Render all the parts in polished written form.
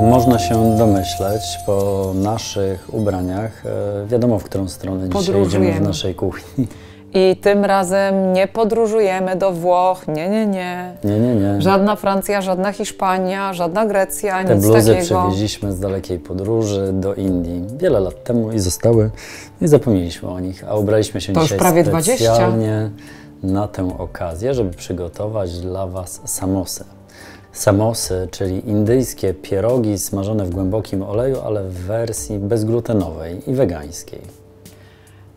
można się domyśleć po naszych ubraniach, wiadomo w którą stronę dzisiaj jedziemy w naszej kuchni. I tym razem nie podróżujemy do Włoch, nie. Żadna Francja, żadna Hiszpania, żadna Grecja, Te nic bluzy takiego. przywieźliśmy z dalekiej podróży do Indii wiele lat temu i zostały, i zapomnieliśmy o nich, a ubraliśmy się To dzisiaj już prawie specjalnie na tę okazję, żeby przygotować dla Was samosy. Samosy, czyli indyjskie pierogi smażone w głębokim oleju, ale w wersji bezglutenowej i wegańskiej.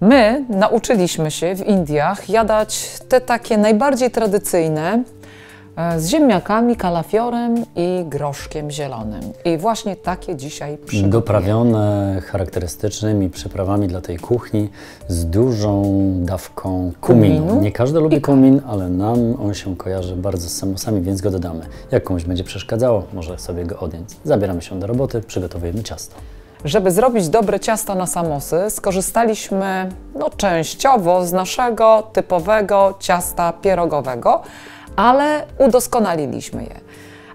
My nauczyliśmy się w Indiach jadać te takie najbardziej tradycyjne z ziemniakami, kalafiorem i groszkiem zielonym. I właśnie takie dzisiaj przygotujemy. Doprawione charakterystycznymi przyprawami dla tej kuchni z dużą dawką kuminu. Nie każdy lubi kumin, ale nam on się kojarzy bardzo z samosami, więc go dodamy. Jak komuś będzie przeszkadzało, może sobie go odjąć. Zabieramy się do roboty, przygotowujemy ciasto. Żeby zrobić dobre ciasto na samosy, skorzystaliśmy częściowo z naszego typowego ciasta pierogowego, ale udoskonaliliśmy je.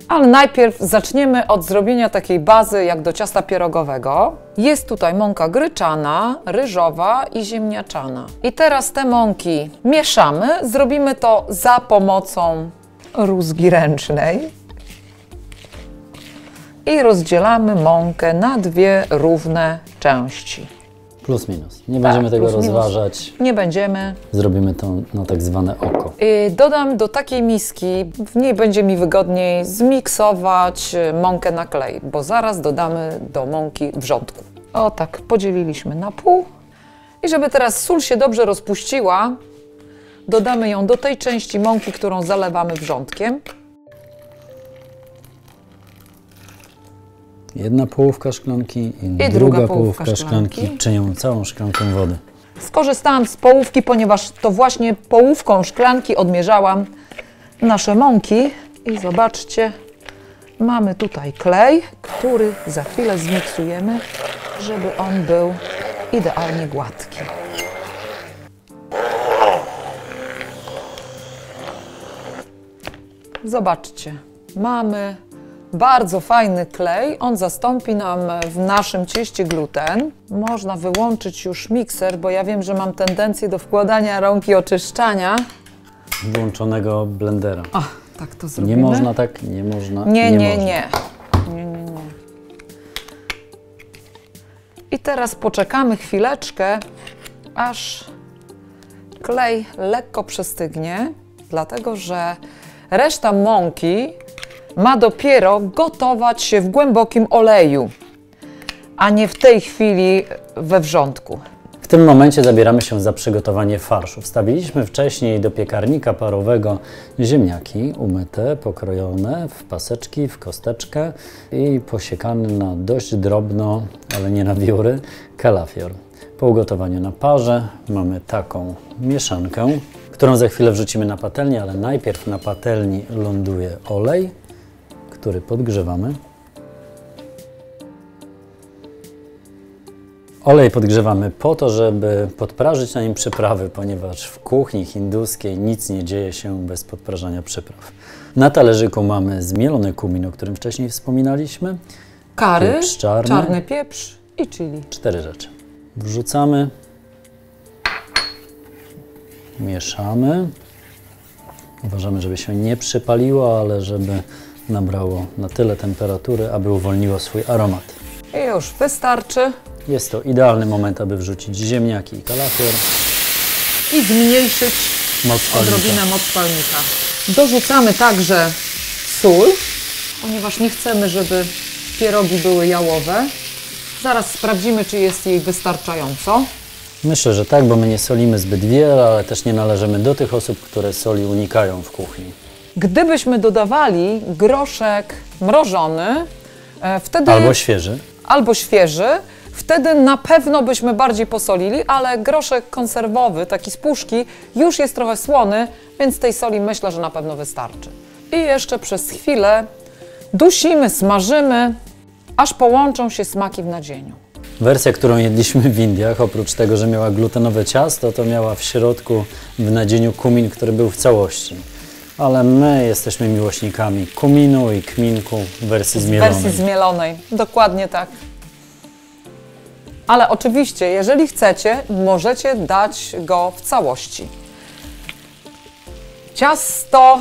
Ale najpierw zaczniemy od zrobienia takiej bazy jak do ciasta pierogowego. Jest tutaj mąka gryczana, ryżowa i ziemniaczana. I teraz te mąki mieszamy. Zrobimy to za pomocą rózgi ręcznej. I rozdzielamy mąkę na dwie równe części. Plus minus. Nie będziemy tego rozważać. Nie będziemy. Zrobimy to na tak zwane oko. Dodam do takiej miski, w niej będzie mi wygodniej zmiksować mąkę na klej, bo zaraz dodamy do mąki wrzątku. O tak, podzieliliśmy na pół. I żeby teraz sól się dobrze rozpuściła, dodamy ją do tej części mąki, którą zalewamy wrzątkiem. Jedna połówka szklanki i druga połówka szklanki, czynią całą szklankę wody. Skorzystałam z połówki, ponieważ to właśnie połówką szklanki odmierzałam nasze mąki. I zobaczcie, mamy tutaj klej, który za chwilę zmiksujemy, żeby on był idealnie gładki. Zobaczcie, mamy bardzo fajny klej, on zastąpi nam w naszym cieście gluten. Można wyłączyć już mikser, bo ja wiem, że mam tendencję do wkładania rąk i oczyszczania. Włączonego blendera. O, tak to zrobimy. Nie można tak, nie można, Nie. I teraz poczekamy chwileczkę, aż klej lekko przestygnie, dlatego że reszta mąki ma dopiero gotować się w głębokim oleju, a nie w tej chwili we wrzątku. W tym momencie zabieramy się za przygotowanie farszu. Wstawiliśmy wcześniej do piekarnika parowego ziemniaki umyte, pokrojone w paseczki, w kosteczkę i posiekany na dość drobno, ale nie na wióry, kalafior. Po ugotowaniu na parze mamy taką mieszankę, którą za chwilę wrzucimy na patelnię, ale najpierw na patelni ląduje olej, który podgrzewamy. Olej podgrzewamy po to, żeby podprażyć na nim przyprawy, ponieważ w kuchni hinduskiej nic nie dzieje się bez podprażania przypraw. Na talerzyku mamy zmielony kumin, o którym wcześniej wspominaliśmy. Curry, pieprz czarny pieprz i chili. 4 rzeczy. Wrzucamy, mieszamy. Uważamy, żeby się nie przypaliło, ale żeby nabrało na tyle temperatury, aby uwolniło swój aromat. I już wystarczy. Jest to idealny moment, aby wrzucić ziemniaki i kalafior. I zmniejszyć odrobinę moc palnika. Dorzucamy także sól, ponieważ nie chcemy, żeby pierogi były jałowe. Zaraz sprawdzimy, czy jest jej wystarczająco. Myślę, że tak, bo my nie solimy zbyt wiele, ale też nie należymy do tych osób, które soli unikają w kuchni. Gdybyśmy dodawali groszek mrożony, wtedy... Albo świeży, wtedy na pewno byśmy bardziej posolili, ale groszek konserwowy, taki z puszki, już jest trochę słony, więc tej soli myślę, że na pewno wystarczy. I jeszcze przez chwilę dusimy, smażymy, aż połączą się smaki w nadzieniu. Wersja, którą jedliśmy w Indiach, oprócz tego, że miała glutenowe ciasto, to miała w środku w nadzieniu kumin, który był w całości. ale my jesteśmy miłośnikami kuminu i kminku w wersji zmielonej. W wersji zmielonej, dokładnie tak. Ale oczywiście, jeżeli chcecie, możecie dać go w całości. Ciasto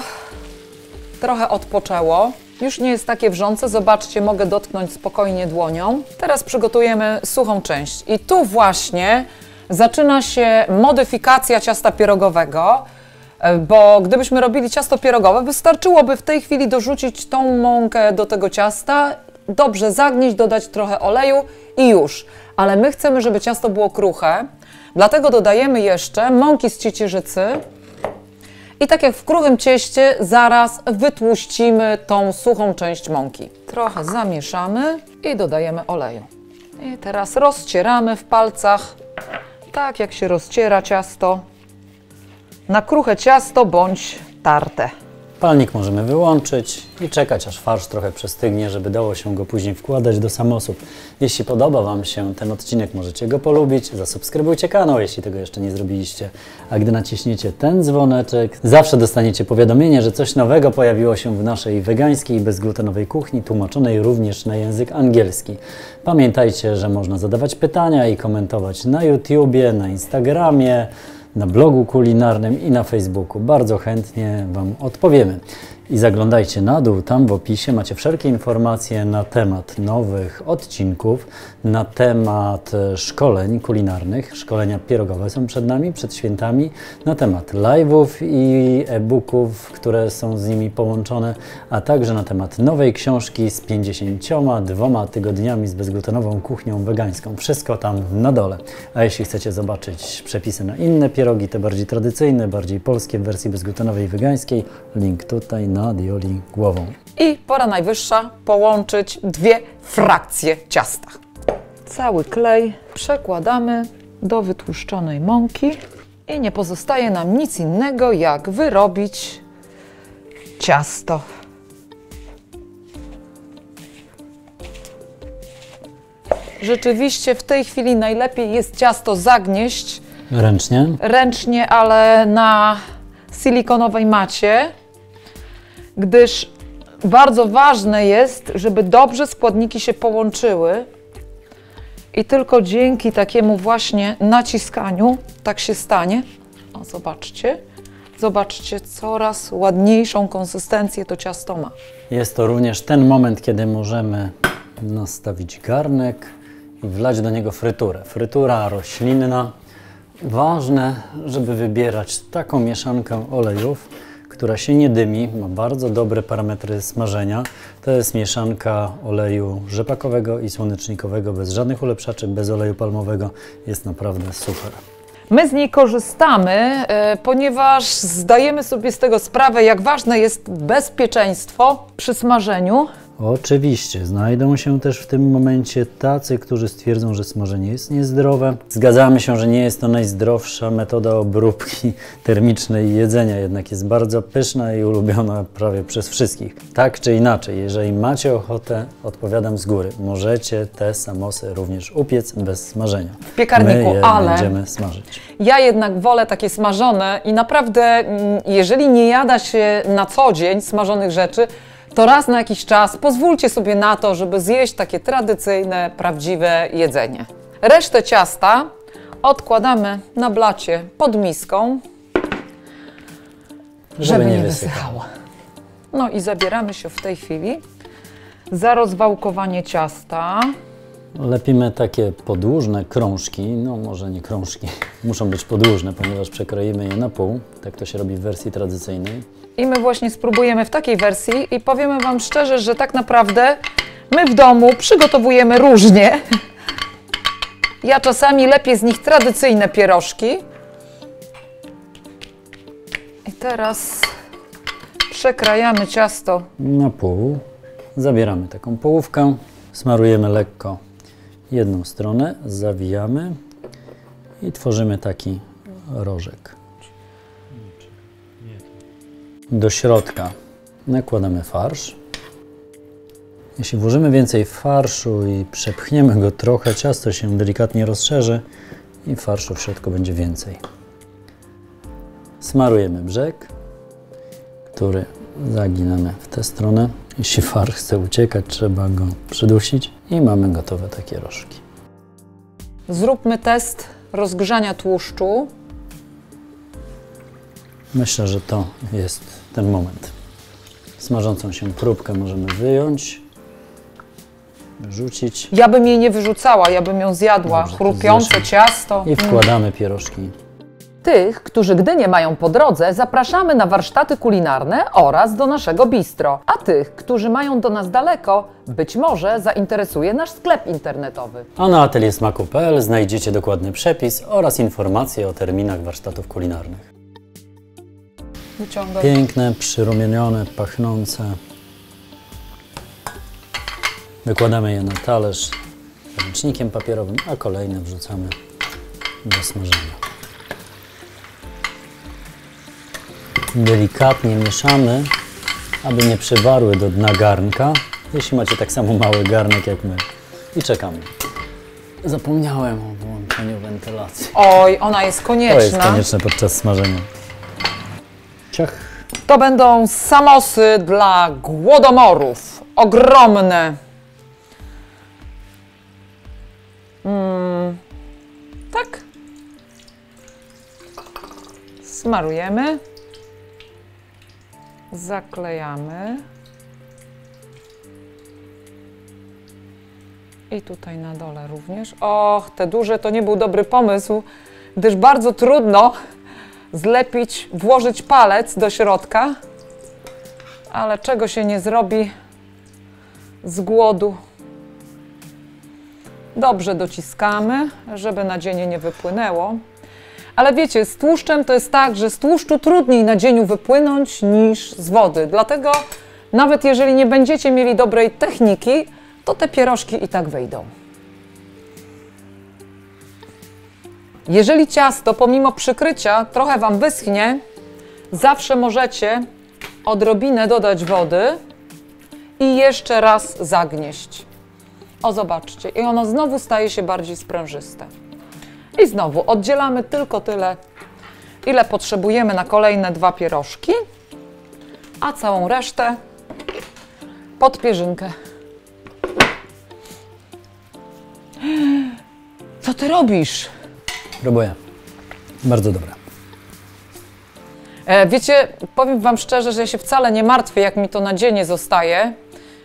trochę odpoczęło, już nie jest takie wrzące. Zobaczcie, mogę dotknąć spokojnie dłonią. Teraz przygotujemy suchą część. I tu właśnie zaczyna się modyfikacja ciasta pierogowego, bo gdybyśmy robili ciasto pierogowe, wystarczyłoby w tej chwili dorzucić tą mąkę do tego ciasta, dobrze zagnieść, dodać trochę oleju i już. Ale my chcemy, żeby ciasto było kruche, dlatego dodajemy jeszcze mąki z ciecierzycy i tak jak w kruchym cieście zaraz wytłuścimy tą suchą część mąki. Trochę zamieszamy i dodajemy oleju. I teraz rozcieramy w palcach, tak jak się rozciera ciasto, na kruche ciasto bądź tarte. Palnik możemy wyłączyć i czekać, aż farsz trochę przestygnie, żeby dało się go później wkładać do samosób. Jeśli podoba Wam się ten odcinek, możecie go polubić, zasubskrybujcie kanał, jeśli tego jeszcze nie zrobiliście. A gdy naciśniecie ten dzwoneczek, zawsze dostaniecie powiadomienie, że coś nowego pojawiło się w naszej wegańskiej i bezglutenowej kuchni, tłumaczonej również na język angielski. Pamiętajcie, że można zadawać pytania i komentować na YouTubie, na Instagramie, na blogu kulinarnym i na Facebooku. Bardzo chętnie Wam odpowiemy. I zaglądajcie na dół, tam w opisie macie wszelkie informacje na temat nowych odcinków, na temat szkoleń kulinarnych. Szkolenia pierogowe są przed nami, przed świętami, na temat live'ów i e-booków, które są z nimi połączone, a także na temat nowej książki z 52 tygodniami z bezglutenową kuchnią wegańską. Wszystko tam na dole. A jeśli chcecie zobaczyć przepisy na inne pierogi, te bardziej tradycyjne, bardziej polskie w wersji bezglutenowej i wegańskiej, link tutaj nad Joli głową. I pora najwyższa połączyć dwie frakcje ciasta. Cały klej przekładamy do wytłuszczonej mąki i nie pozostaje nam nic innego, jak wyrobić ciasto. Rzeczywiście w tej chwili najlepiej jest ciasto zagnieść ręcznie, ale na silikonowej macie, gdyż bardzo ważne jest, żeby dobrze składniki się połączyły i tylko dzięki takiemu właśnie naciskaniu tak się stanie. O, zobaczcie, coraz ładniejszą konsystencję to ciasto ma. Jest to również ten moment, kiedy możemy nastawić garnek i wlać do niego fryturę. Frytura roślinna. Ważne, żeby wybierać taką mieszankę olejów, która się nie dymi, ma bardzo dobre parametry smażenia. To jest mieszanka oleju rzepakowego i słonecznikowego, bez żadnych ulepszaczy, bez oleju palmowego. Jest naprawdę super. My z niej korzystamy, ponieważ zdajemy sobie z tego sprawę, jak ważne jest bezpieczeństwo przy smażeniu. Oczywiście, znajdą się też w tym momencie tacy, którzy stwierdzą, że smażenie jest niezdrowe. Zgadzamy się, że nie jest to najzdrowsza metoda obróbki termicznej jedzenia, jednak jest bardzo pyszna i ulubiona prawie przez wszystkich. Tak czy inaczej, jeżeli macie ochotę, odpowiadam z góry, możecie te samosy również upiec bez smażenia. W piekarniku, ale będziemy smażyć. Ja jednak wolę takie smażone i naprawdę, jeżeli nie jada się na co dzień smażonych rzeczy, to raz na jakiś czas pozwólcie sobie na to, żeby zjeść takie tradycyjne, prawdziwe jedzenie. Resztę ciasta odkładamy na blacie pod miską, żeby nie wysychało. No i zabieramy się w tej chwili za rozwałkowanie ciasta. Lepimy takie podłużne krążki, no może nie krążki, muszą być podłużne, ponieważ przekroimy je na pół, tak to się robi w wersji tradycyjnej. I my właśnie spróbujemy w takiej wersji i powiemy Wam szczerze, że tak naprawdę my w domu przygotowujemy różnie. Ja czasami lepię z nich tradycyjne pierożki. I teraz przekrajamy ciasto na pół, zabieramy taką połówkę, smarujemy lekko jedną stronę, zawijamy i tworzymy taki rożek. Do środka nakładamy farsz. Jeśli włożymy więcej farszu i przepchniemy go trochę, ciasto się delikatnie rozszerzy i farszu w środku będzie więcej. Smarujemy brzeg, który zaginamy w tę stronę. Jeśli farsz chce uciekać, trzeba go przydusić i mamy gotowe takie rożki. Zróbmy test rozgrzania tłuszczu. Myślę, że to jest ten moment. Smażącą się próbkę możemy wyjąć, wrzucić Ja bym jej nie wyrzucała, ja bym ją zjadła. Dobrze, to Chrupiące zjesz. ciasto. i wkładamy pierożki. Tych, którzy Gdynię mają po drodze, zapraszamy na warsztaty kulinarne oraz do naszego bistro. A tych, którzy mają do nas daleko, być może zainteresuje nasz sklep internetowy. A na ateliersmaku.pl znajdziecie dokładny przepis oraz informacje o terminach warsztatów kulinarnych. Wyciągaj. Piękne, przyrumienione, pachnące. Wykładamy je na talerz ręcznikiem papierowym, a kolejne wrzucamy do smażenia. Delikatnie mieszamy, aby nie przywarły do dna garnka, jeśli macie tak samo mały garnek jak my. I czekamy. Zapomniałem o włączeniu wentylacji. Oj, ona jest To jest konieczna. konieczne podczas smażenia. Ciach. To będą samosy dla głodomorów. Ogromne. Tak. Smarujemy. Zaklejamy. I tutaj na dole również. Och, te duże to nie był dobry pomysł, gdyż bardzo trudno zlepić, włożyć palec do środka, ale czego się nie zrobi z głodu. Dobrze dociskamy, żeby nadzienie nie wypłynęło. Ale wiecie, z tłuszczem to jest tak, że z tłuszczu trudniej nadzieniu wypłynąć niż z wody. Dlatego nawet jeżeli nie będziecie mieli dobrej techniki, to te pierożki i tak wyjdą. Jeżeli ciasto pomimo przykrycia trochę Wam wyschnie, zawsze możecie odrobinę dodać wody i jeszcze raz zagnieść. O, zobaczcie. I ono znowu staje się bardziej sprężyste. I znowu oddzielamy tylko tyle, ile potrzebujemy na kolejne 2 pierożki, a całą resztę pod pierzynkę. Co ty robisz? Próbuję. Bardzo dobre. Wiecie, powiem Wam szczerze, że ja się wcale nie martwię, jak mi to nadzienie zostaje,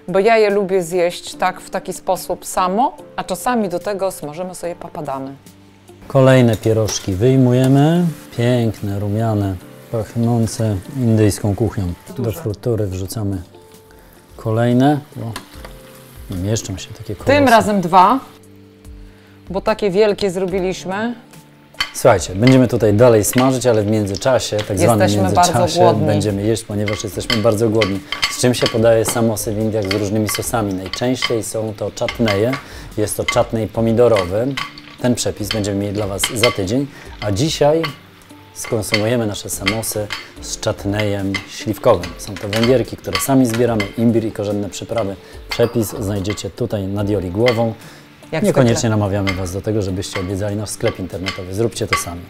bo ja je lubię zjeść tak w taki sposób samo, a czasami do tego smażymy sobie papadany. Kolejne pierożki wyjmujemy. Piękne, rumiane, pachnące indyjską kuchnią. Do fritury wrzucamy kolejne, bo nie mieszczą się takie kolosy. Tym razem 2, bo takie wielkie zrobiliśmy. Słuchajcie, będziemy tutaj dalej smażyć, ale w międzyczasie, tak zwanym Jesteśmy bardzo międzyczasie, głodni. będziemy jeść, ponieważ jesteśmy bardzo głodni. Z czym się podaje samosy w Indiach z różnymi sosami? Najczęściej są to chutneje, jest to chutney pomidorowy. Ten przepis będziemy mieli dla Was za tydzień, a dzisiaj skonsumujemy nasze samosy z chutneyem śliwkowym. Są to węgierki, które sami zbieramy, imbir i korzenne przyprawy. Przepis znajdziecie tutaj nad Joli głową. Jak Niekoniecznie zwykle. namawiamy Was do tego, żebyście odwiedzali nasz sklep internetowy. Zróbcie to sami.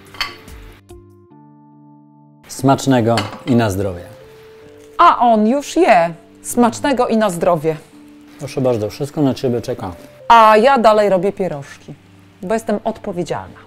Smacznego i na zdrowie. A on już je. Smacznego i na zdrowie. Proszę bardzo, wszystko na Ciebie czeka. A ja dalej robię pierożki, bo jestem odpowiedzialna.